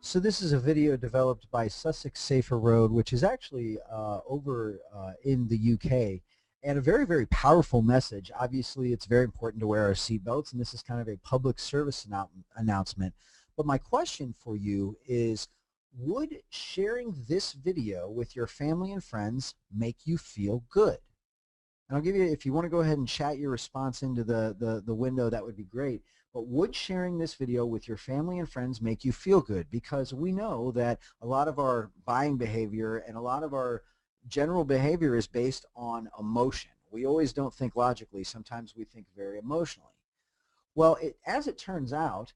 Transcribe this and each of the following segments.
So this is a video developed by Sussex Safer Road, which is actually over in the UK, and a very, very powerful message. Obviously, it's very important to wear our seatbelts, and this is kind of a public service announcement. But my question for you is, would sharing this video with your family and friends make you feel good? And I'll give you, if you want to go ahead and chat your response into the window, that would be great. But would sharing this video with your family and friends make you feel good? Because we know that a lot of our buying behavior and a lot of our general behavior is based on emotion. We always don't think logically. Sometimes we think very emotionally. Well, as it turns out,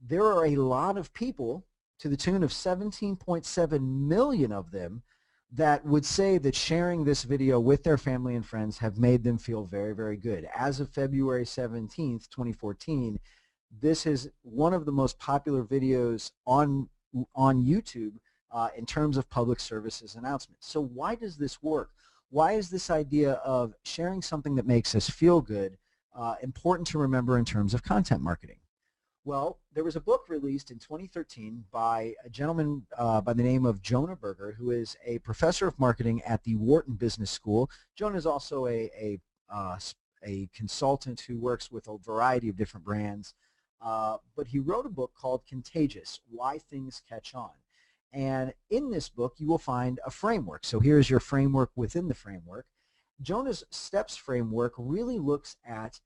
there are a lot of people, to the tune of 17.7 million of them, that would say that sharing this video with their family and friends have made them feel very, very good. As of February 17th, 2014, this is one of the most popular videos on YouTube in terms of public services announcements. So why does this work? Why is this idea of sharing something that makes us feel good important to remember in terms of content marketing? Well, there was a book released in 2013 by a gentleman by the name of Jonah Berger, who is a professor of marketing at the Wharton Business School. Jonah is also a consultant who works with a variety of different brands. But he wrote a book called Contagious: Why Things Catch On. And in this book, you will find a framework. So here's your framework within the framework. Jonah's STEPS framework really looks at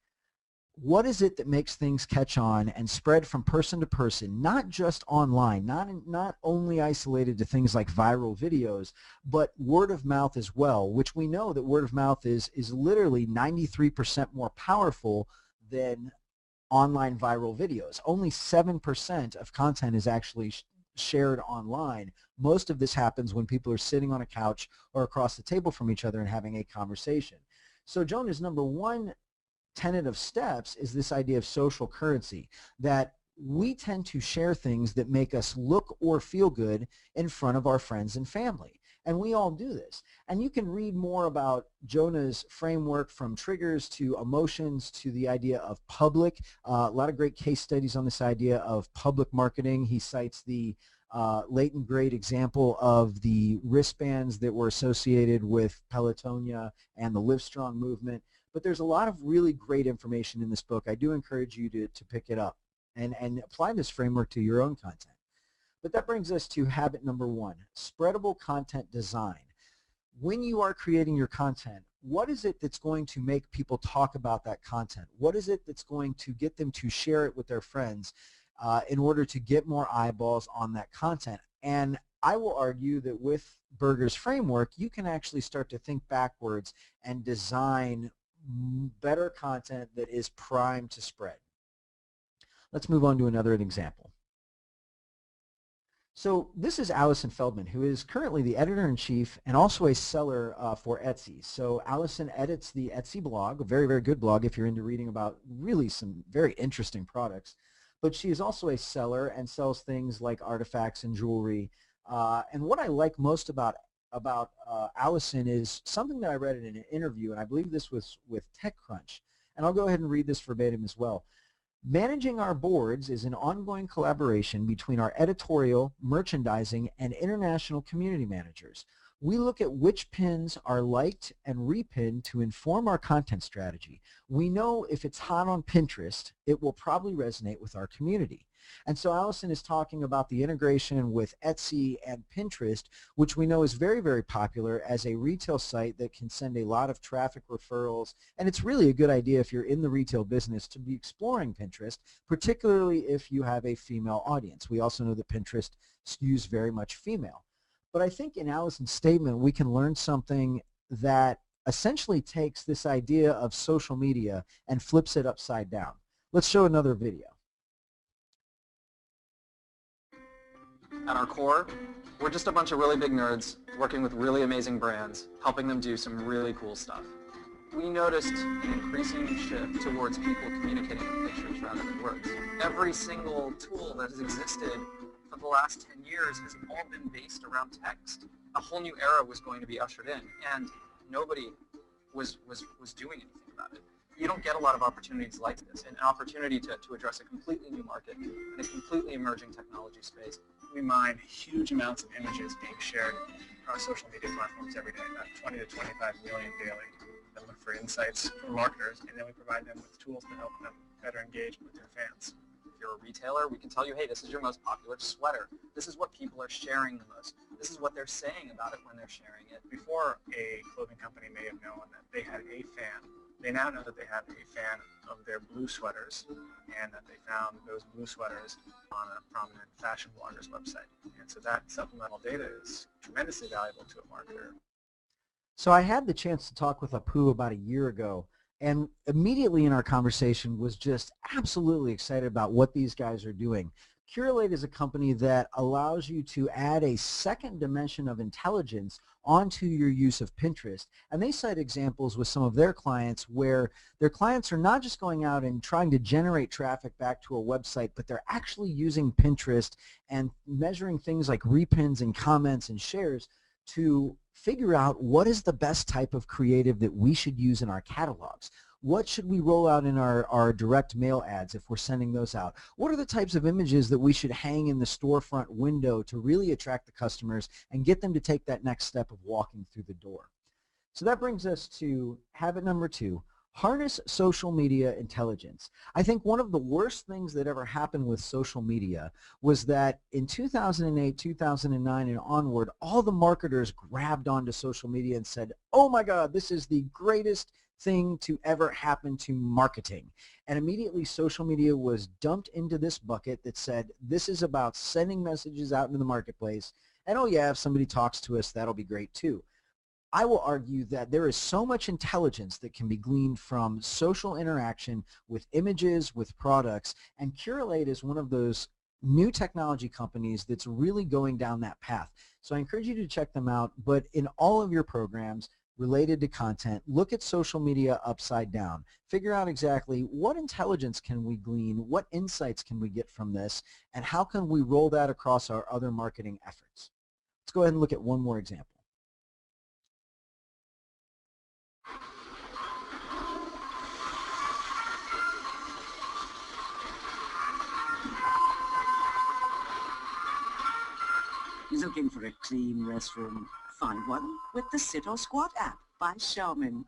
what is it that makes things catch on and spread from person to person, not just online, not only isolated to things like viral videos, but word of mouth as well, which we know that word of mouth is literally 93% more powerful than online viral videos. Only 7% of content is actually shared online. Most of this happens when people are sitting on a couch or across the table from each other and having a conversation. So Jonah's number one tenet of STEPS is this idea of social currency, that we tend to share things that make us look or feel good in front of our friends and family. And we all do this. And you can read more about Jonah's framework, from triggers to emotions to the idea of public. A lot of great case studies on this idea of public marketing. He cites the late and great example of the wristbands that were associated with Pelotonia and the Livestrong movement. But there's a lot of really great information in this book. I do encourage you to pick it up and apply this framework to your own content. But that brings us to habit number one, spreadable content design. When you are creating your content, what is it that's going to make people talk about that content? What is it that's going to get them to share it with their friends in order to get more eyeballs on that content? And I will argue that with Berger's framework, you can actually start to think backwards and design better content that is primed to spread. Let's move on to another example. So this is Alison Feldman, who is currently the editor-in-chief and also a seller for Etsy. So Alison edits the Etsy blog, a very, very good blog if you're into reading about really some very interesting products. But she is also a seller and sells things like artifacts and jewelry. And what I like most about Alison is something that I read in an interview, and I believe this was with TechCrunch. And I'll go ahead and read this verbatim as well. Managing our boards is an ongoing collaboration between our editorial, merchandising, and international community managers. We look at which pins are liked and repinned to inform our content strategy. We know if it's hot on Pinterest, it will probably resonate with our community. And so Alison is talking about the integration with Etsy and Pinterest, which we know is very, very popular as a retail site that can send a lot of traffic referrals. And it's really a good idea if you're in the retail business to be exploring Pinterest, particularly if you have a female audience. We also know that Pinterest skews very much female. But I think in Alison's statement, we can learn something that essentially takes this idea of social media and flips it upside down. Let's show another video. At our core, we're just a bunch of really big nerds working with really amazing brands, helping them do some really cool stuff. We noticed an increasing shift towards people communicating with pictures rather than words. Every single tool that has existed for the last 10 years has all been based around text. A whole new era was going to be ushered in, and nobody was doing anything about it. You don't get a lot of opportunities like this, an opportunity to address a completely new market and a completely emerging technology space. We mine huge amounts of images being shared across social media platforms every day, about 20 to 25 million daily. Then look for insights from marketers, and then we provide them with tools to help them better engage with their fans. If you're a retailer, we can tell you, hey, this is your most popular sweater. This is what people are sharing the most. This is what they're saying about it when they're sharing it. Before, a clothing company may have known that they had a fan. They now know that they have a fan of their blue sweaters, and that they found those blue sweaters on a prominent fashion blogger's website. And so that supplemental data is tremendously valuable to a marketer. So I had the chance to talk with Apu about a year ago, and immediately in our conversation was just absolutely excited about what these guys are doing. Curalate is a company that allows you to add a second dimension of intelligence onto your use of Pinterest. And they cite examples with some of their clients where their clients are not just going out and trying to generate traffic back to a website, but they're actually using Pinterest and measuring things like repins and comments and shares to figure out what is the best type of creative that we should use in our catalogs. What should we roll out in our direct mail ads if we're sending those out? What are the types of images that we should hang in the storefront window to really attract the customers and get them to take that next step of walking through the door? So that brings us to habit number 2, harness social media intelligence. I think one of the worst things that ever happened with social media was that in 2008, 2009 and onward, all the marketers grabbed onto social media and said, oh my God, this is the greatest thing to ever happen to marketing. And immediately social media was dumped into this bucket that said, this is about sending messages out into the marketplace. And oh yeah, if somebody talks to us, that'll be great too. I will argue that there is so much intelligence that can be gleaned from social interaction with images, with products, and Curalate is one of those new technology companies that's really going down that path. So I encourage you to check them out, but in all of your programs related to content, look at social media upside down. Figure out exactly what intelligence can we glean, what insights can we get from this, and how can we roll that across our other marketing efforts. Let's go ahead and look at one more example. Looking for a clean restroom? Find one with the Sit or Squat app by Charmin.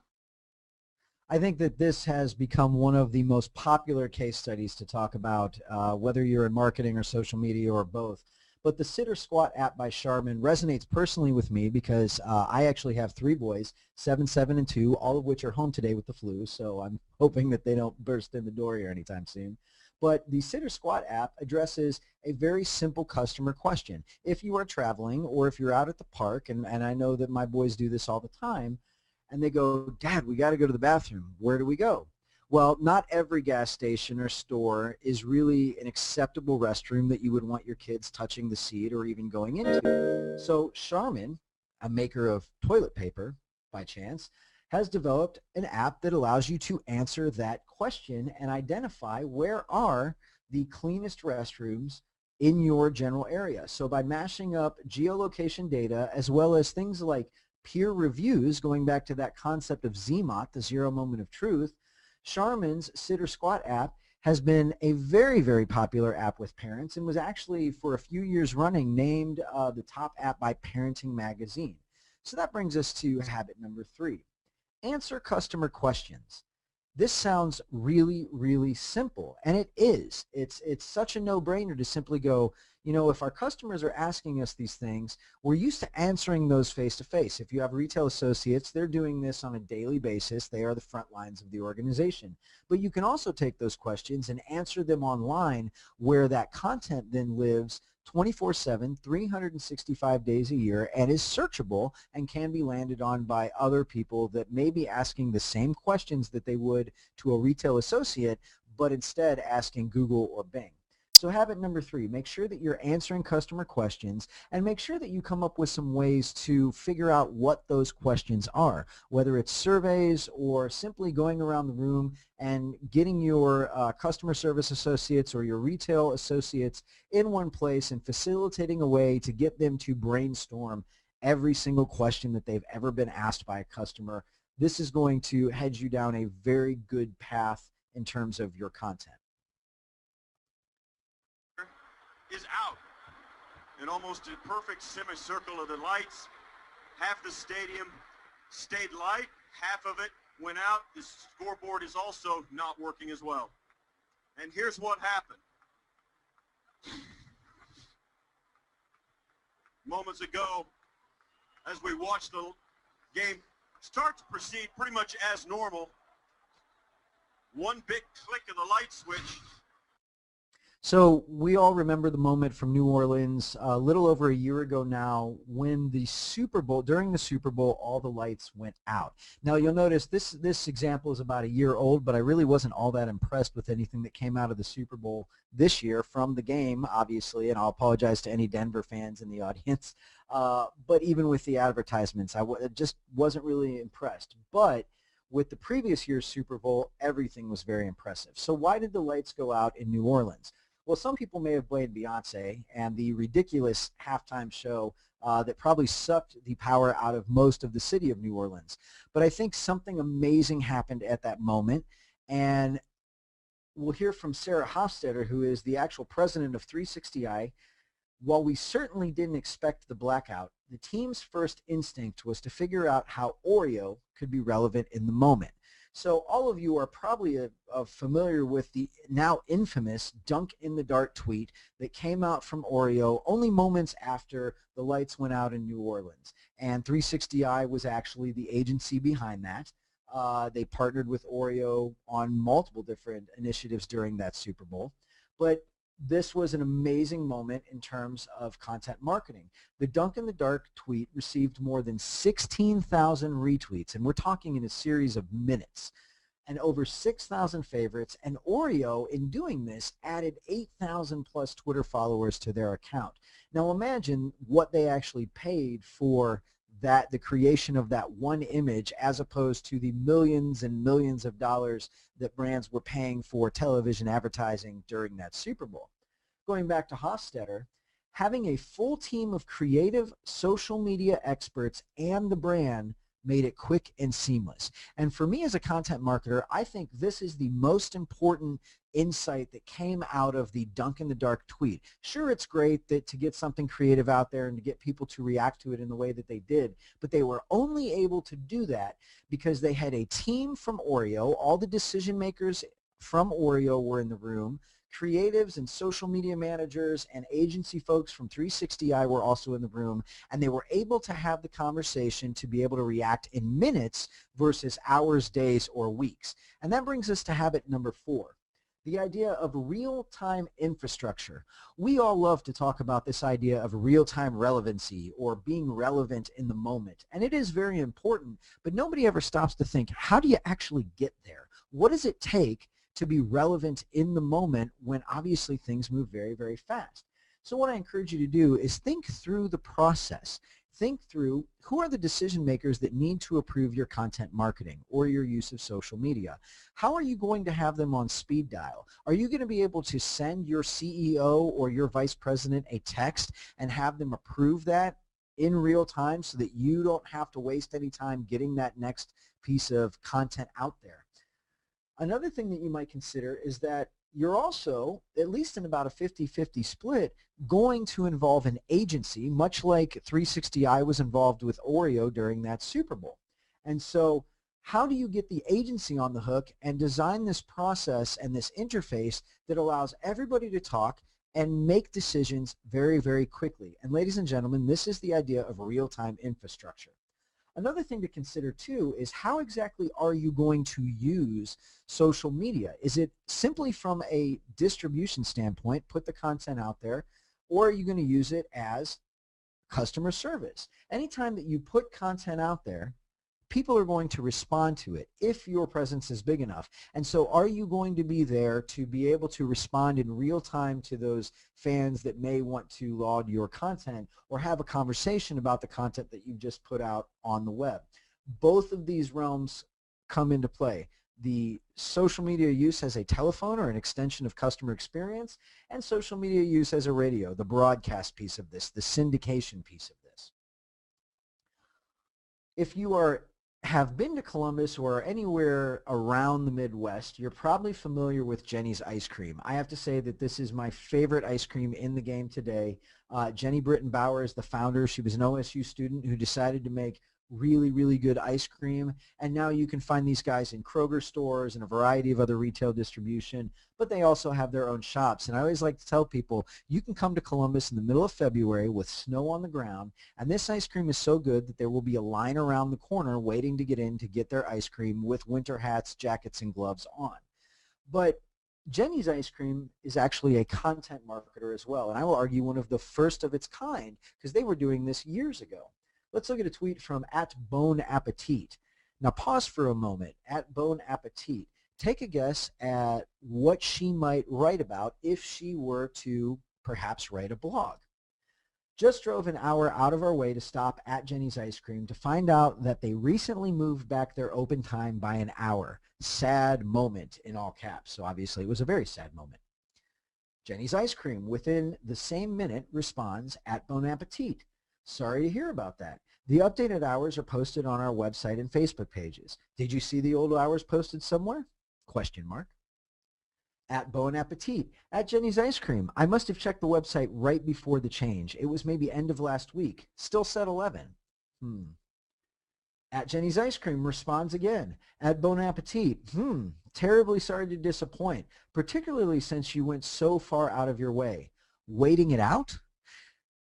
I think that this has become one of the most popular case studies to talk about, whether you're in marketing or social media or both. But the Sit or Squat app by Charmin resonates personally with me because I actually have 3 boys, 7, 7, and 2, all of which are home today with the flu, so I'm hoping that they don't burst in the door here anytime soon. But the Sit or Squat app addresses a very simple customer question. If you are traveling or if you're out at the park, and I know that my boys do this all the time, and they go, Dad, we got to go to the bathroom. Where do we go? Well, not every gas station or store is really an acceptable restroom that you would want your kids touching the seat or even going into. So Charmin, a maker of toilet paper by chance, has developed an app that allows you to answer that question and identify where are the cleanest restrooms in your general area. So by mashing up geolocation data as well as things like peer reviews, going back to that concept of ZMOT, the zero moment of truth, Charmin's Sit or Squat app has been a very, very popular app with parents and was actually for a few years running named the top app by Parenting Magazine. So that brings us to habit number 3. Answer customer questions. This sounds really, really simple, and it is. It's such a no-brainer to simply go, you know, if our customers are asking us these things, we're used to answering those face-to-face. If you have retail associates, they're doing this on a daily basis. They are the front lines of the organization. But you can also take those questions and answer them online where that content then lives 24/7, 365 days a year, and is searchable and can be landed on by other people that may be asking the same questions that they would to a retail associate, but instead asking Google or Bing. So habit number 3, make sure that you're answering customer questions and make sure that you come up with some ways to figure out what those questions are, whether it's surveys or simply going around the room and getting your customer service associates or your retail associates in one place and facilitating a way to get them to brainstorm every single question that they've ever been asked by a customer this is going to head you down a very good path in terms of your content. Is out in almost a perfect semicircle of the lights. Half the stadium stayed light, half of it went out. The scoreboard is also not working as well. And here's what happened. Moments ago, as we watched the game start to proceed pretty much as normal, one big click of the light switch. So we all remember the moment from New Orleans a little over a year ago now when the Super Bowl, during the Super Bowl, all the lights went out. Now you'll notice this example is about a year old, but I really wasn't all that impressed with anything that came out of the Super Bowl this year from the game, obviously, and I'll apologize to any Denver fans in the audience. But even with the advertisements, I just wasn't really impressed. But with the previous year's Super Bowl, everything was very impressive. So why did the lights go out in New Orleans? Well, some people may have blamed Beyonce and the ridiculous halftime show that probably sucked the power out of most of the city of New Orleans. But I think something amazing happened at that moment, and we'll hear from Sarah Hofstetter, who is the actual president of 360i. While we certainly didn't expect the blackout, the team's first instinct was to figure out how Oreo could be relevant in the moment. So all of you are probably familiar with the now infamous dunk in the dark tweet that came out from Oreo only moments after the lights went out in New Orleans. And 360i was actually the agency behind that. They partnered with Oreo on multiple different initiatives during that Super Bowl. But this was an amazing moment in terms of content marketing. The Dunk in the Dark tweet received more than 16,000 retweets, and we're talking in a series of minutes, and over 6,000 favorites, and Oreo, in doing this, added 8,000 plus Twitter followers to their account. Now imagine what they actually paid for that, the creation of that one image, as opposed to the millions and millions of dollars that brands were paying for television advertising during that Super Bowl. Going back to Hofstetter, having a full team of creative social media experts and the brand made it quick and seamless. And for me as a content marketer, I think this is the most important insight that came out of the Dunk in the Dark tweet. Sure, it's great that to get something creative out there and to get people to react to it in the way that they did, but they were only able to do that because they had a team from Oreo. All the decision makers from Oreo were in the room. Creatives and social media managers and agency folks from 360i were also in the room, and they were able to have the conversation to be able to react in minutes versus hours, days, or weeks. And that brings us to habit number 4, the idea of real-time infrastructure. We all love to talk about this idea of real-time relevancy or being relevant in the moment, and it is very important, but nobody ever stops to think, how do you actually get there? What does it take to be relevant in the moment when obviously things move very, very fast? So what I encourage you to do is think through the process. Think through who are the decision makers that need to approve your content marketing or your use of social media. How are you going to have them on speed dial? Are you going to be able to send your CEO or your vice president a text and have them approve that in real time so that you don't have to waste any time getting that next piece of content out there? Another thing that you might consider is that you're also, at least in about a 50-50 split, going to involve an agency, much like 360i was involved with Oreo during that Super Bowl. And so how do you get the agency on the hook and design this process and this interface that allows everybody to talk and make decisions very, very quickly? And ladies and gentlemen, this is the idea of real-time infrastructure. Another thing to consider too is how exactly are you going to use social media? Is it simply from a distribution standpoint, put the content out there, or are you going to use it as customer service? Anytime that you put content out there, people are going to respond to it if your presence is big enough. And so are you going to be there to be able to respond in real time to those fans that may want to laud your content or have a conversation about the content that you've just put out on the web? Both of these realms come into play. The social media use as a telephone or an extension of customer experience, and social media use as a radio, the broadcast piece of this, the syndication piece of this. If you are have been to Columbus or anywhere around the Midwest, you're probably familiar with Jenny's ice cream. I have to say that this is my favorite ice cream in the game today. Jenny Britton Bauer is the founder. She was an OSU student who decided to make really, really good ice cream. And now you can find these guys in Kroger stores and a variety of other retail distribution, but they also have their own shops. And I always like to tell people, you can come to Columbus in the middle of February with snow on the ground, and this ice cream is so good that there will be a line around the corner waiting to get in to get their ice cream with winter hats, jackets, and gloves on. But Jenny's Ice Cream is actually a content marketer as well, and I will argue one of the first of its kind because they were doing this years ago. Let's look at a tweet from @BoneAppetit. Now pause for a moment. @BoneAppetit. Take a guess at what she might write about if she were to perhaps write a blog. Just drove an hour out of our way to stop at Jenny's Ice Cream to find out that they recently moved back their open time by an hour. Sad moment in all caps. So obviously it was a very sad moment. Jenny's Ice Cream within the same minute responds @BoneAppetit. Sorry to hear about that. The updated hours are posted on our website and Facebook pages. Did you see the old hours posted somewhere? Question mark. @BoneAppetit. @Jenny's Ice Cream. I must have checked the website right before the change. It was maybe end of last week. Still said 11. @Jenny's Ice Cream responds again. @BoneAppetit. Terribly sorry to disappoint, particularly since you went so far out of your way. Waiting it out?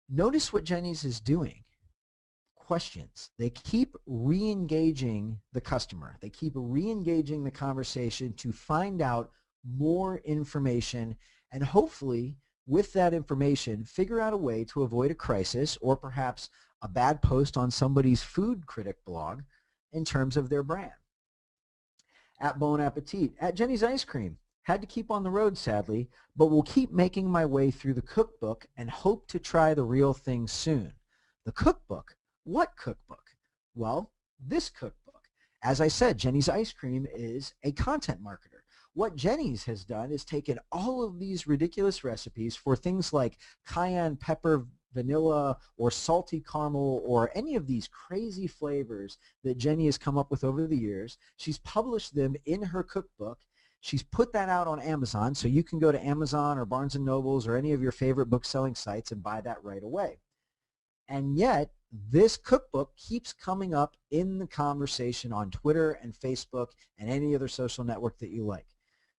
Notice what Jenny's is doing. Questions. They keep re-engaging the customer. They keep re-engaging the conversation to find out more information, and hopefully with that information figure out a way to avoid a crisis or perhaps a bad post on somebody's food critic blog in terms of their brand. @BoneAppetit. @Jenny's Ice Cream. Had to keep on the road, sadly, but will keep making my way through the cookbook and hope to try the real thing soon. The cookbook? What cookbook? Well, this cookbook. As I said, Jenny's Ice Cream is a content marketer. What Jenny's has done is taken all of these ridiculous recipes for things like cayenne pepper, vanilla, or salty caramel, or any of these crazy flavors that Jenny has come up with over the years. She's published them in her cookbook. She's put that out on Amazon, so you can go to Amazon or Barnes & Noble's or any of your favorite book-selling sites and buy that right away. And yet, this cookbook keeps coming up in the conversation on Twitter and Facebook and any other social network that you like.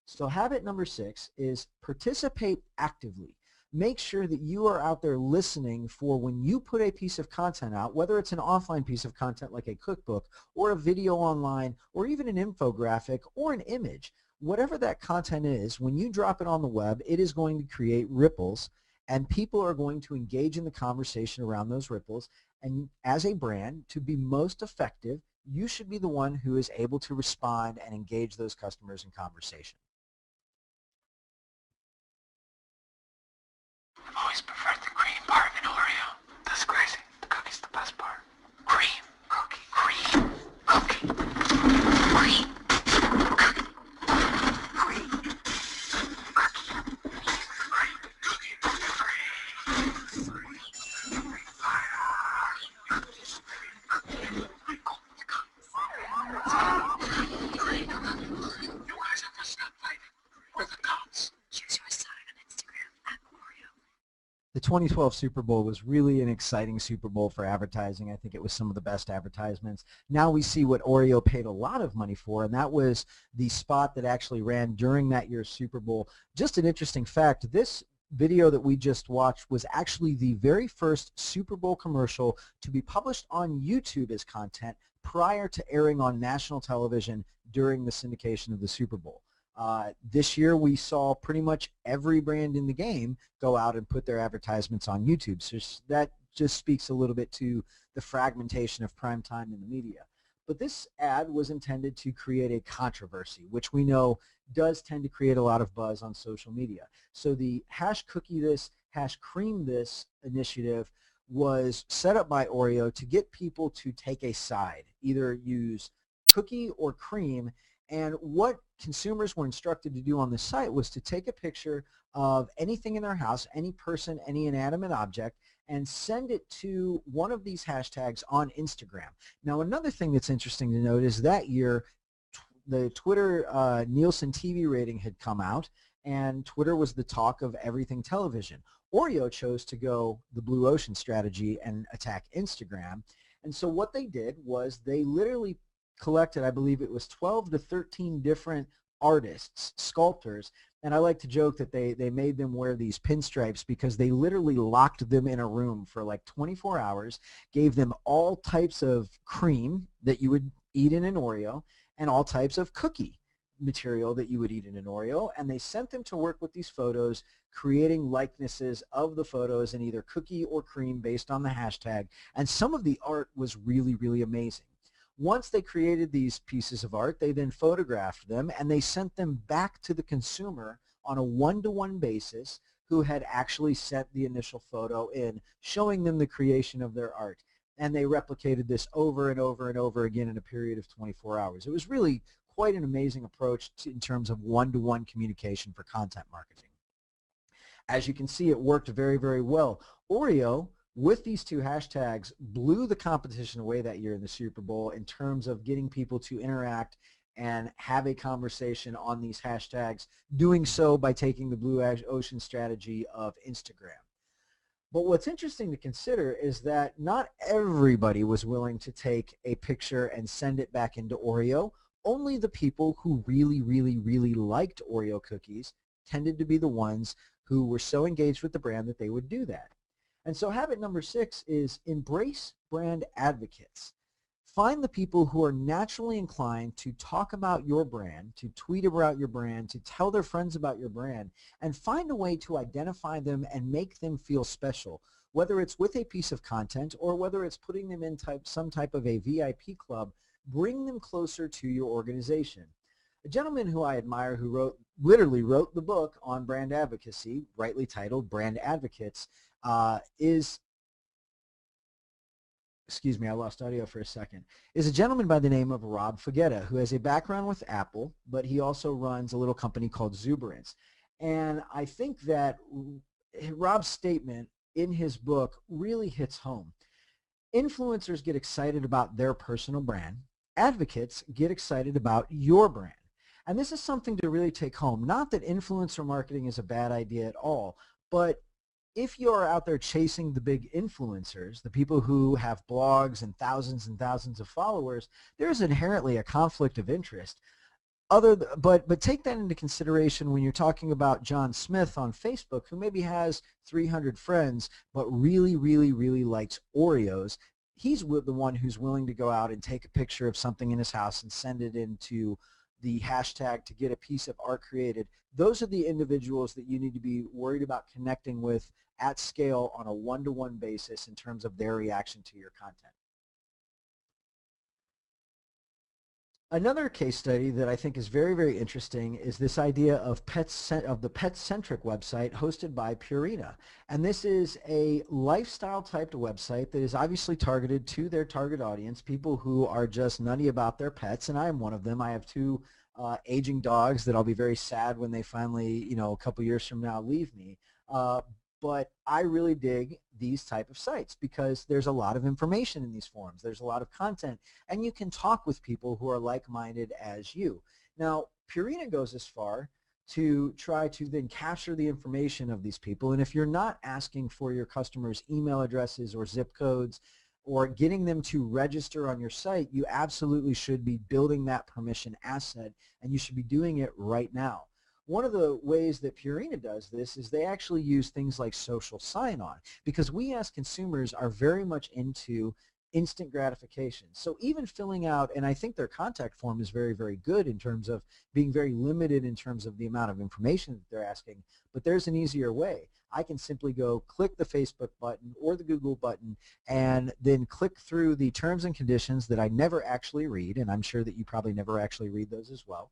So habit number 6 is participate actively. Make sure that you are out there listening for when you put a piece of content out, whether it's an offline piece of content like a cookbook or a video online or even an infographic or an image. Whatever that content is, when you drop it on the web, it is going to create ripples, and people are going to engage in the conversation around those ripples. And as a brand, to be most effective, you should be the one who is able to respond and engage those customers in conversation. I've always preferred the cream part in Oreo. That's crazy. The cookie's the best part. Cream. Cookie. Cream. Cookie. Cream. Cookie. Cream. The 2012 Super Bowl was really an exciting Super Bowl for advertising. I think it was some of the best advertisements. Now we see what Oreo paid a lot of money for, and that was the spot that actually ran during that year's Super Bowl. Just an interesting fact, this video that we just watched was actually the very first Super Bowl commercial to be published on YouTube as content prior to airing on national television during the syndication of the Super Bowl. This year we saw pretty much every brand in the game go out and put their advertisements on YouTube. So that just speaks a little bit to the fragmentation of prime time in the media. But this ad was intended to create a controversy, which we know does tend to create a lot of buzz on social media. So the #CookieThis, #CreamThis initiative was set up by Oreo to get people to take a side, either use cookie or cream. And what consumers were instructed to do on the site was to take a picture of anything in their house, any person, any inanimate object, and send it to one of these hashtags on Instagram. Now, another thing that's interesting to note is that year the Twitter Nielsen TV rating had come out, and Twitter was the talk of everything television. Oreo chose to go the blue ocean strategy and attack Instagram. And so what they did was they literally collected, I believe it was 12 to 13 different artists, sculptors, and I like to joke that they made them wear these pinstripes because they literally locked them in a room for like 24 hours, gave them all types of cream that you would eat in an Oreo and all types of cookie material that you would eat in an Oreo, and they sent them to work with these photos, creating likenesses of the photos in either cookie or cream based on the hashtag, and some of the art was really, really amazing. Once they created these pieces of art, they then photographed them and they sent them back to the consumer on a one-to-one basis who had actually sent the initial photo in, showing them the creation of their art. And they replicated this over and over and over again in a period of 24 hours. It was really quite an amazing approach in terms of one-to-one communication for content marketing. As you can see, it worked very, very well. Oreo, with these two hashtags, blew the competition away that year in the Super Bowl in terms of getting people to interact and have a conversation on these hashtags, doing so by taking the blue ocean strategy of Instagram. But what's interesting to consider is that not everybody was willing to take a picture and send it back into Oreo. Only the people who really, really, really liked Oreo cookies tended to be the ones who were so engaged with the brand that they would do that. And so habit number 6 is embrace brand advocates. Find the people who are naturally inclined to talk about your brand, to tweet about your brand, to tell their friends about your brand, and find a way to identify them and make them feel special, whether it's with a piece of content or whether it's putting them in some type of a VIP club. Bring them closer to your organization. A gentleman who I admire who literally wrote the book on brand advocacy, rightly titled Brand Advocates, excuse me, I lost audio for a second, is a gentleman by the name of Rob Fogetta, who has a background with Apple, but he also runs a little company called Zuberance. And I think that Rob's statement in his book really hits home. Influencers get excited about their personal brand. Advocates get excited about your brand. And this is something to really take home. Not that influencer marketing is a bad idea at all, but if you're out there chasing the big influencers, the people who have blogs and thousands of followers, there's inherently a conflict of interest. But take that into consideration when you're talking about John Smith on Facebook, who maybe has 300 friends, but really, really, really likes Oreos. He's the one who's willing to go out and take a picture of something in his house and send it into the hashtag to get a piece of art created. Those are the individuals that you need to be worried about connecting with at scale on a one-to-one basis in terms of their reaction to your content. Another case study that I think is very, very interesting is this idea of the pet-centric website hosted by Purina. And this is a lifestyle-typed website that is obviously targeted to their target audience, people who are just nutty about their pets, and I am one of them. I have 2 aging dogs that I'll be very sad when they finally, a couple years from now, leave me. But I really dig these type of sites because there's a lot of information in these forums. There's a lot of content, and you can talk with people who are like-minded as you. Now, Purina goes as far to try to then capture the information of these people, and if you're not asking for your customers' email addresses or zip codes or getting them to register on your site, you absolutely should be building that permission asset, and you should be doing it right now. One of the ways that Purina does this is they actually use things like social sign-on, because we as consumers are very much into instant gratification. So even filling out, and I think their contact form is very, very good in terms of being very limited in terms of the amount of information that they're asking, but there's an easier way. I can simply go click the Facebook button or the Google button and then click through the terms and conditions that I never actually read, and I'm sure that you probably never actually read those as well,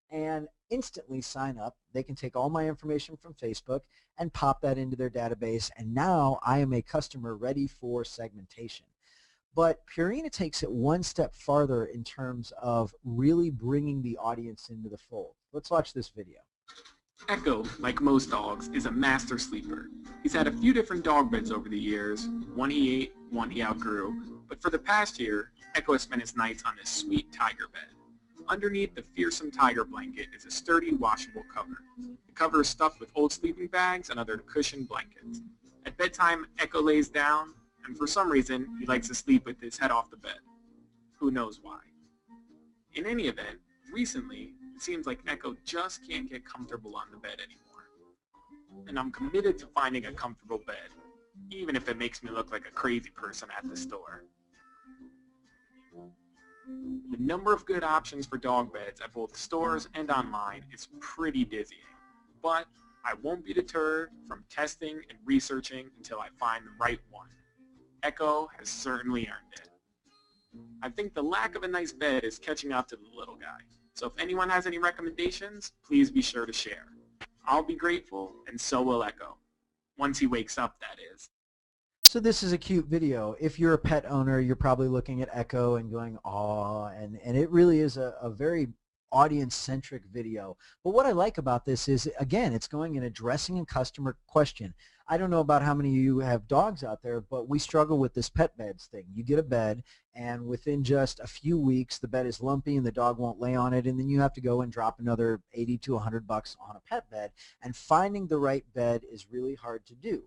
and instantly sign up. They can take all my information from Facebook and pop that into their database, and now I am a customer ready for segmentation. But Purina takes it one step farther in terms of really bringing the audience into the fold. Let's watch this video. Echo, like most dogs, is a master sleeper. He's had a few different dog beds over the years, one he ate, one he outgrew, but for the past year, Echo has spent his nights on this sweet tiger bed. Underneath the fearsome tiger blanket is a sturdy washable cover. The cover is stuffed with old sleeping bags and other cushioned blankets. At bedtime, Echo lays down, and for some reason, he likes to sleep with his head off the bed. Who knows why? In any event, recently, it seems like Echo just can't get comfortable on the bed anymore. And I'm committed to finding a comfortable bed, even if it makes me look like a crazy person at the store. The number of good options for dog beds at both stores and online is pretty dizzying, but I won't be deterred from testing and researching until I find the right one. Echo has certainly earned it. I think the lack of a nice bed is catching up to the little guy, so if anyone has any recommendations, please be sure to share. I'll be grateful, and so will Echo. Once he wakes up, that is. So this is a cute video. If you're a pet owner, you're probably looking at Echo and going, aw, and it really is a very audience-centric video. But what I like about this is, again, it's going and addressing a customer question. I don't know about how many of you have dogs out there, but we struggle with this pet beds thing. You get a bed, and within just a few weeks, the bed is lumpy and the dog won't lay on it, and then you have to go and drop another 80 to 100 bucks on a pet bed, and finding the right bed is really hard to do.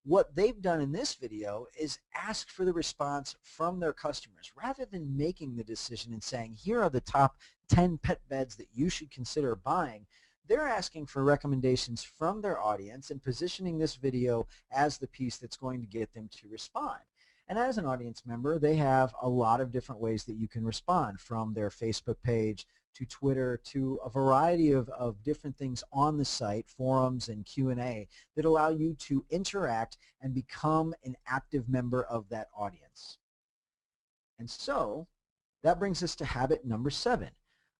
What they've done in this video is ask for the response from their customers. Rather than making the decision and saying, here are the top 10 pet beds that you should consider buying, they're asking for recommendations from their audience and positioning this video as the piece that's going to get them to respond. And as an audience member, they have a lot of different ways that you can respond, from their Facebook page to Twitter to a variety of different things on the site, forums and Q&A, that allow you to interact and become an active member of that audience. And so that brings us to habit number 7.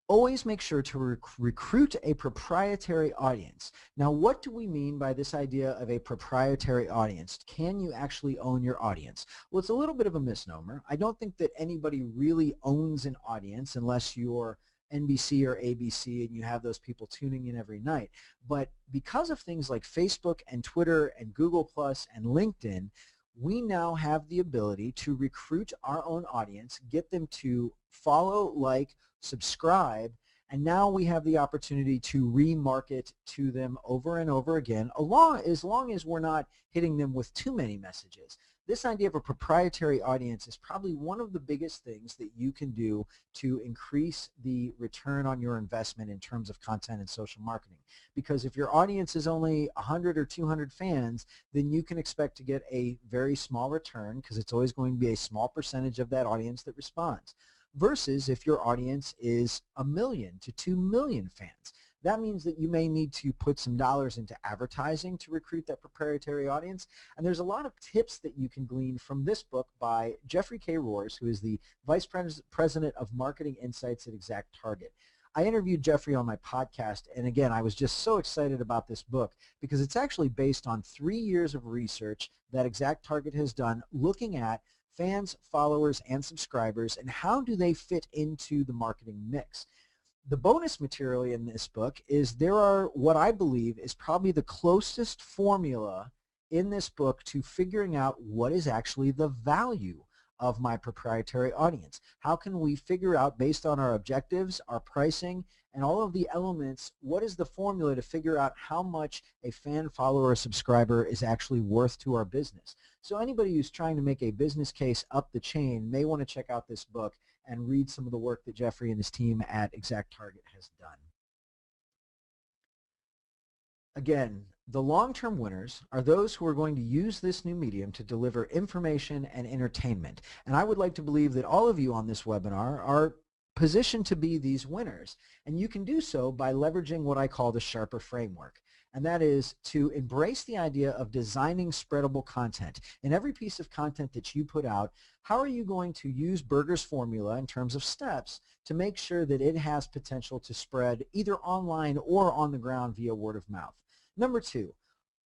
Always make sure to recruit a proprietary audience. Now, what do we mean by this idea of a proprietary audience? Can you actually own your audience? Well, it's a little bit of a misnomer. I don't think that anybody really owns an audience unless you're NBC or ABC and you have those people tuning in every night. But because of things like Facebook and Twitter and Google Plus and LinkedIn, we now have the ability to recruit our own audience, get them to follow, like, subscribe, and now we have the opportunity to remarket to them over and over again, as long as we're not hitting them with too many messages. This idea of a proprietary audience is probably one of the biggest things that you can do to increase the return on your investment in terms of content and social marketing. Because if your audience is only 100 or 200 fans, then you can expect to get a very small return, because it's always going to be a small percentage of that audience that responds. Versus if your audience is 1 million to 2 million fans. That means that you may need to put some dollars into advertising to recruit that proprietary audience. And there's a lot of tips that you can glean from this book by Jeffrey K. Roars, who is the Vice President of Marketing Insights at ExactTarget. I interviewed Jeffrey on my podcast, and again, I was just so excited about this book because it's actually based on 3 years of research that ExactTarget has done looking at fans, followers, and subscribers, and how do they fit into the marketing mix. The bonus material in this book is there are what I believe is probably the closest formula in this book to figuring out what is actually the value of my proprietary audience. How can we figure out, based on our objectives, our pricing, and all of the elements, what is the formula to figure out how much a fan, follower, or subscriber is actually worth to our business? So anybody who's trying to make a business case up the chain may want to check out this book and read some of the work that Jeffrey and his team at ExactTarget has done. Again, the long-term winners are those who are going to use this new medium to deliver information and entertainment. And I would like to believe that all of you on this webinar are positioned to be these winners. And you can do so by leveraging what I call the Sharper framework. And that is to embrace the idea of designing spreadable content. In every piece of content that you put out, how are you going to use Berger's formula in terms of steps to make sure that it has potential to spread either online or on the ground via word of mouth? Number 2,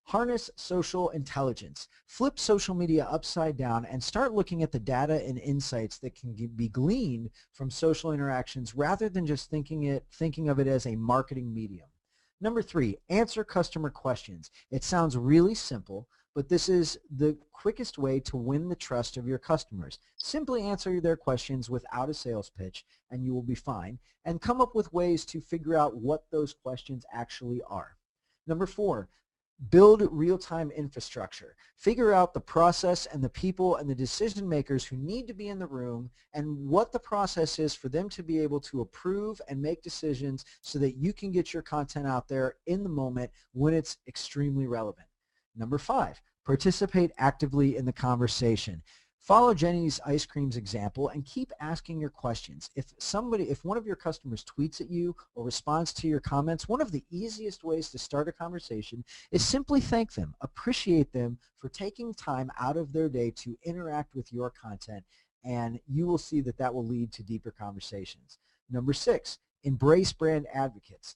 harness social intelligence. Flip social media upside down and start looking at the data and insights that can be gleaned from social interactions rather than just thinking of it as a marketing medium. Number 3, answer customer questions. It sounds really simple, but this is the quickest way to win the trust of your customers. Simply answer their questions without a sales pitch and you will be fine, and come up with ways to figure out what those questions actually are. Number 4, build real-time infrastructure. Figure out the process and the people and the decision makers who need to be in the room and what the process is for them to be able to approve and make decisions so that you can get your content out there in the moment when it's extremely relevant. Number 5, participate actively in the conversation. Follow Jenny's Ice Cream's example and keep asking your questions. If one of your customers tweets at you or responds to your comments, one of the easiest ways to start a conversation is simply thank them, appreciate them for taking time out of their day to interact with your content, and you will see that that will lead to deeper conversations. Number 6, embrace brand advocates.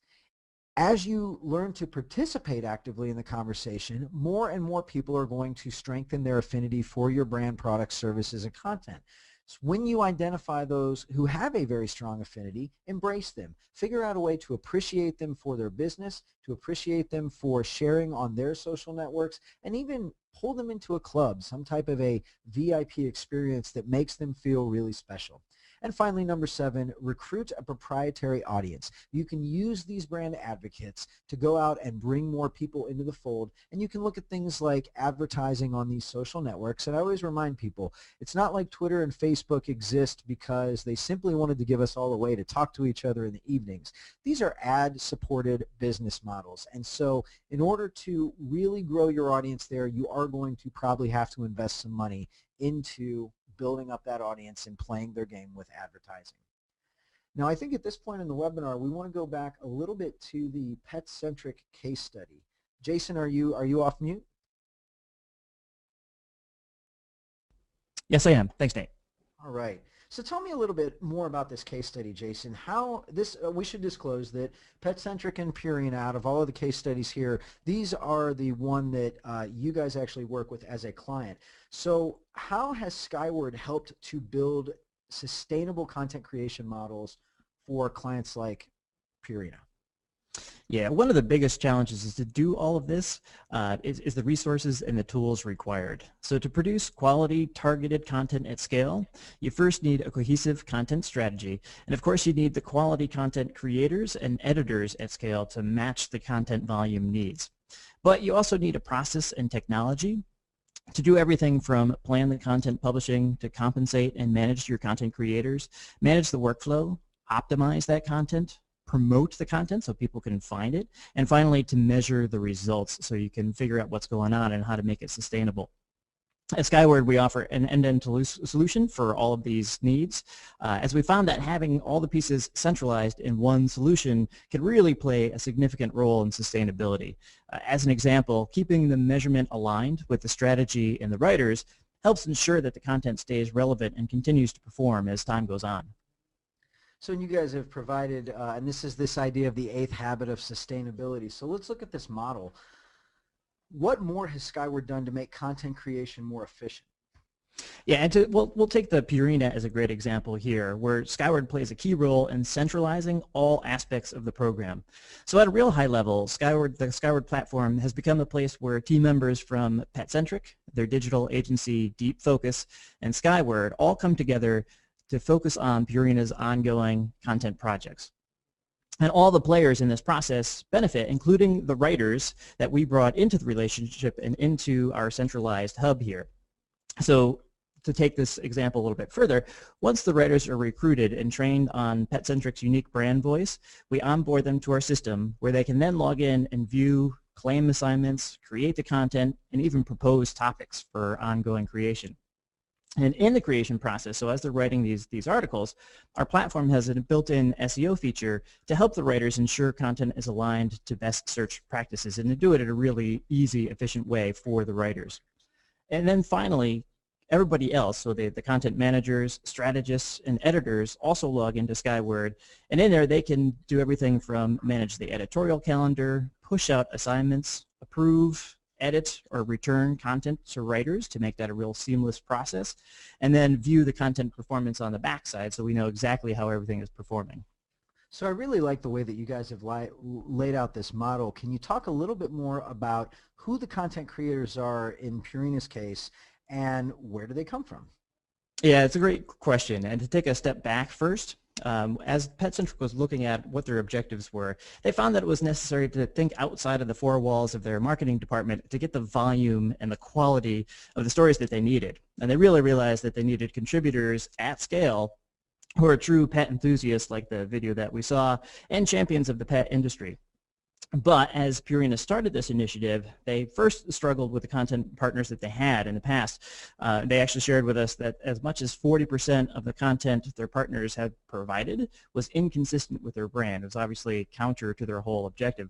As you learn to participate actively in the conversation, more and more people are going to strengthen their affinity for your brand, products, services, and content. So when you identify those who have a very strong affinity, embrace them. Figure out a way to appreciate them for their business, to appreciate them for sharing on their social networks, and even pull them into a club, some type of a VIP experience that makes them feel really special. And finally, number 7, recruit a proprietary audience. You can use these brand advocates to go out and bring more people into the fold, and you can look at things like advertising on these social networks. And I always remind people, it's not like Twitter and Facebook exist because they simply wanted to give us all a way to talk to each other in the evenings. These are ad-supported business models, and so in order to really grow your audience there, you are going to probably have to invest some money into building up that audience and playing their game with advertising. Now, I think at this point in the webinar, we want to go back a little bit to the pet-centric case study. Jason, are you off mute? Yes, I am. Thanks, Nate. All right. So tell me a little bit more about this case study, Jason. How this we should disclose that Pet-Centric and Purina, out of all of the case studies here, these are the one that you guys actually work with as a client. So how has Skyward helped to build sustainable content creation models for clients like Purina? Yeah, one of the biggest challenges is to do all of this is the resources and the tools required. So to produce quality, targeted content at scale, you first need a cohesive content strategy. And of course, you need the quality content creators and editors at scale to match the content volume needs. But you also need a process and technology to do everything from plan the content publishing to compensate and manage your content creators, manage the workflow, optimize that content, promote the content so people can find it, and finally to measure the results so you can figure out what's going on and how to make it sustainable. At Skyward, we offer an end-to-end solution for all of these needs, as we found that having all the pieces centralized in one solution can really play a significant role in sustainability. As an example, keeping the measurement aligned with the strategy and the writers helps ensure that the content stays relevant and continues to perform as time goes on. So you guys have provided, and this is this idea of the 8th habit of sustainability. So let's look at this model. What more has Skyward done to make content creation more efficient? Yeah, and we'll take the Purina as a great example here, where Skyward plays a key role in centralizing all aspects of the program. So at a real high level, the Skyward platform has become a place where team members from Pet-Centric, their digital agency Deep Focus, and Skyward all come together to focus on Purina's ongoing content projects. And all the players in this process benefit, including the writers that we brought into the relationship and into our centralized hub here. So to take this example a little bit further, once the writers are recruited and trained on Pet-Centric's unique brand voice, we onboard them to our system where they can then log in and view, claim assignments, create the content, and even propose topics for ongoing creation. And in the creation process, so as they're writing these articles, our platform has a built-in SEO feature to help the writers ensure content is aligned to best search practices and to do it in a really easy, efficient way for the writers. And then finally, everybody else, so the content managers, strategists, and editors also log into Skyward, and in there they can do everything from manage the editorial calendar, push out assignments, approve, edit or return content to writers to make that a real seamless process, and then view the content performance on the backside so we know exactly how everything is performing. So I really like the way that you guys have laid out this model. Can you talk a little bit more about who the content creators are in Purina's case and where do they come from? Yeah, it's a great question. And to take a step back first, as PetCentric was looking at what their objectives were, they found that it was necessary to think outside of the four walls of their marketing department to get the volume and the quality of the stories that they needed. And they really realized that they needed contributors at scale who are true pet enthusiasts like the video that we saw and champions of the pet industry. But as Purina started this initiative, they first struggled with the content partners that they had in the past. They actually shared with us that as much as 40% of the content their partners had provided was inconsistent with their brand. It was obviously counter to their whole objective.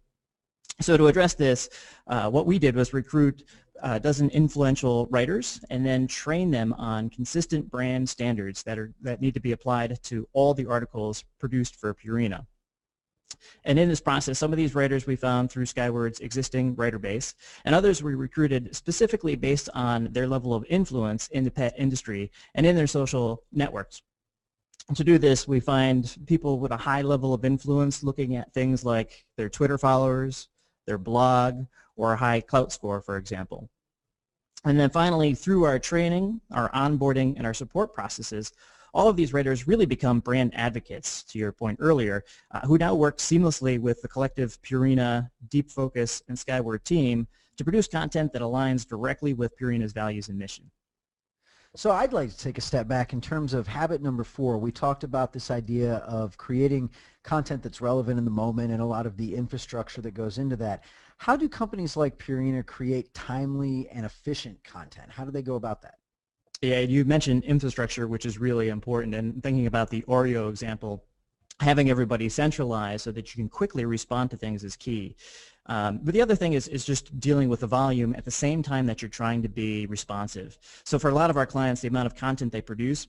So to address this, what we did was recruit a dozen influential writers and then train them on consistent brand standards that need to be applied to all the articles produced for Purina. And in this process, some of these writers we found through Skyward's existing writer base, and others we recruited specifically based on their level of influence in the pet industry and in their social networks. To do this, we find people with a high level of influence looking at things like their Twitter followers, their blog, or a high clout score, for example. And then finally, through our training, our onboarding, and our support processes, all of these writers really become brand advocates, to your point earlier, who now work seamlessly with the collective Purina, Deep Focus, and Skyward team to produce content that aligns directly with Purina's values and mission. So I'd like to take a step back in terms of habit number 4. We talked about this idea of creating content that's relevant in the moment and a lot of the infrastructure that goes into that. How do companies like Purina create timely and efficient content? How do they go about that? Yeah, you mentioned infrastructure, which is really important, and thinking about the Oreo example, having everybody centralized so that you can quickly respond to things is key. But the other thing is just dealing with the volume at the same time that you're trying to be responsive. So for a lot of our clients, the amount of content they produce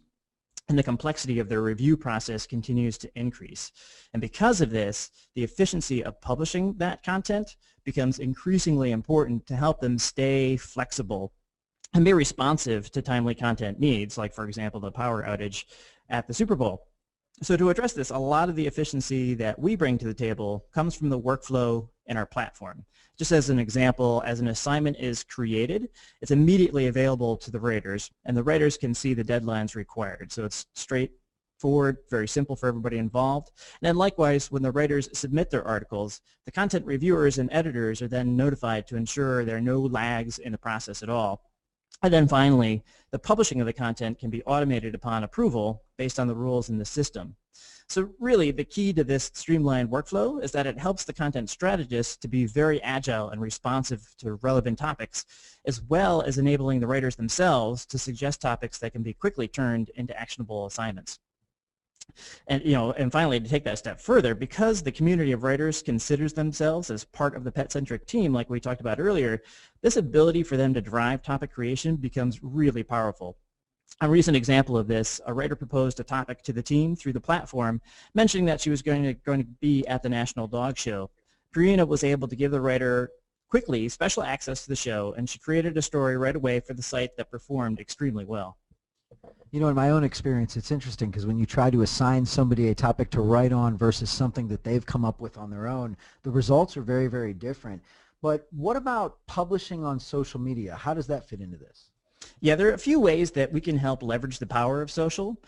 and the complexity of their review process continues to increase. And because of this, the efficiency of publishing that content becomes increasingly important to help them stay flexible and be responsive to timely content needs, like, for example, the power outage at the Super Bowl. So to address this, a lot of the efficiency that we bring to the table comes from the workflow in our platform. Just as an example, as an assignment is created, it's immediately available to the writers, and the writers can see the deadlines required. So it's straightforward, very simple for everybody involved. And then likewise, when the writers submit their articles, the content reviewers and editors are then notified to ensure there are no lags in the process at all. And then finally, the publishing of the content can be automated upon approval based on the rules in the system. So really, the key to this streamlined workflow is that it helps the content strategists to be very agile and responsive to relevant topics, as well as enabling the writers themselves to suggest topics that can be quickly turned into actionable assignments. And finally, to take that step further, because the community of writers considers themselves as part of the pet-centric team, like we talked about earlier, this ability for them to drive topic creation becomes really powerful. A recent example of this, a writer proposed a topic to the team through the platform, mentioning that she was going to be at the National Dog Show. Purina was able to give the writer quickly special access to the show, and she created a story right away for the site that performed extremely well. You know, in my own experience, it's interesting because when you try to assign somebody a topic to write on versus something that they've come up with on their own, the results are very, very different. But what about publishing on social media? How does that fit into this? Yeah, there are a few ways that we can help leverage the power of social.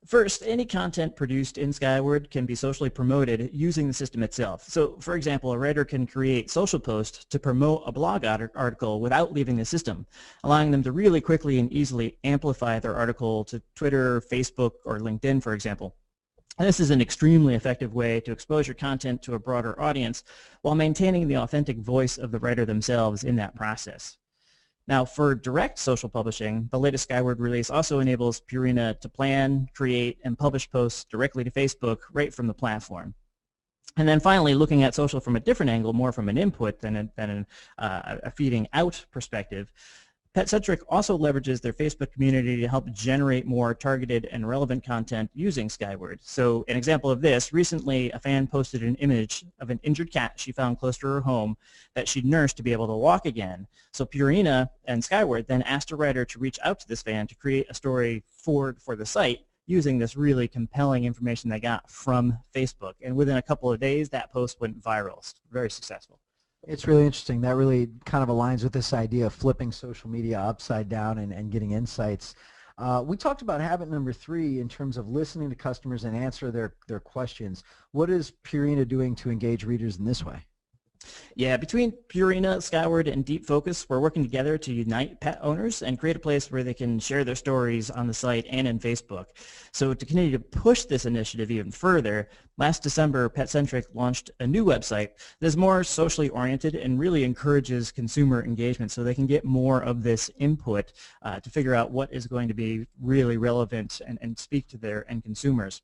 First, any content produced in Skyward can be socially promoted using the system itself. So, for example, a writer can create social posts to promote a blog article without leaving the system, allowing them to really quickly and easily amplify their article to Twitter, Facebook, or LinkedIn, for example. And this is an extremely effective way to expose your content to a broader audience while maintaining the authentic voice of the writer themselves in that process. Now, for direct social publishing, the latest Skyward release also enables Purina to plan, create, and publish posts directly to Facebook right from the platform. And then finally, looking at social from a different angle, more from an input than a feeding out perspective, PetCentric also leverages their Facebook community to help generate more targeted and relevant content using Skyward. So an example of this, recently a fan posted an image of an injured cat she found close to her home that she'd nursed to be able to walk again. So Purina and Skyward then asked a writer to reach out to this fan to create a story for the site using this really compelling information they got from Facebook. And within a couple of days, that post went viral. Very successful. It's really interesting. That really kind of aligns with this idea of flipping social media upside down and getting insights. We talked about habit number 3 in terms of listening to customers and answer their questions. What is Purina doing to engage readers in this way? Yeah, between Purina, Skyward, and Deep Focus, we're working together to unite pet owners and create a place where they can share their stories on the site and in Facebook. So to continue to push this initiative even further, last December, PetCentric launched a new website that is more socially oriented and really encourages consumer engagement so they can get more of this input to figure out what is going to be really relevant and speak to their end consumers.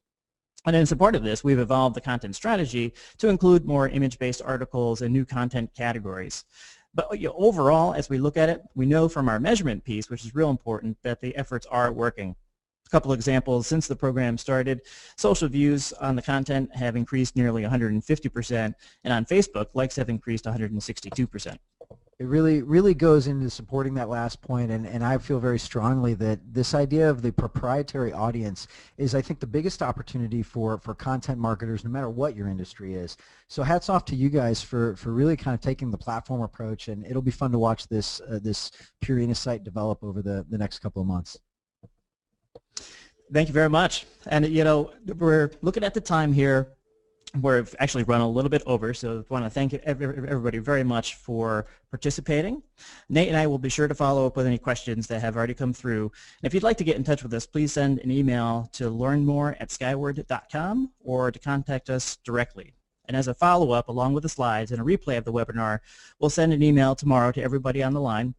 And in support of this, we've evolved the content strategy to include more image-based articles and new content categories. But overall, as we look at it, we know from our measurement piece, which is real important, that the efforts are working. A couple of examples, since the program started, social views on the content have increased nearly 150%, and on Facebook, likes have increased 162%. It really goes into supporting that last point, and I feel very strongly that this idea of the proprietary audience is, I think, the biggest opportunity for content marketers, no matter what your industry is. So hats off to you guys for really kind of taking the platform approach, and it'll be fun to watch this Purina site develop over the next couple of months. Thank you very much. And we're looking at the time here. We've actually run a little bit over, so I want to thank everybody very much for participating. Nate and I will be sure to follow up with any questions that have already come through. And if you'd like to get in touch with us, please send an email to learnmore@skyward.com or to contact us directly. And as a follow-up, along with the slides and a replay of the webinar, we'll send an email tomorrow to everybody on the line,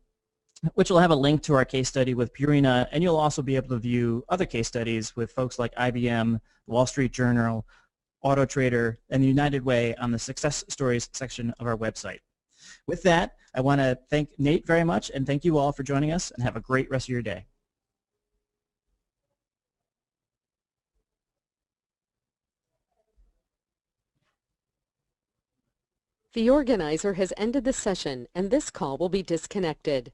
which will have a link to our case study with Purina, and you'll also be able to view other case studies with folks like IBM, the Wall Street Journal, Auto Trader, and the United Way on the Success Stories section of our website. With that, I want to thank Nate very much, and thank you all for joining us, and have a great rest of your day. The organizer has ended the session, and this call will be disconnected.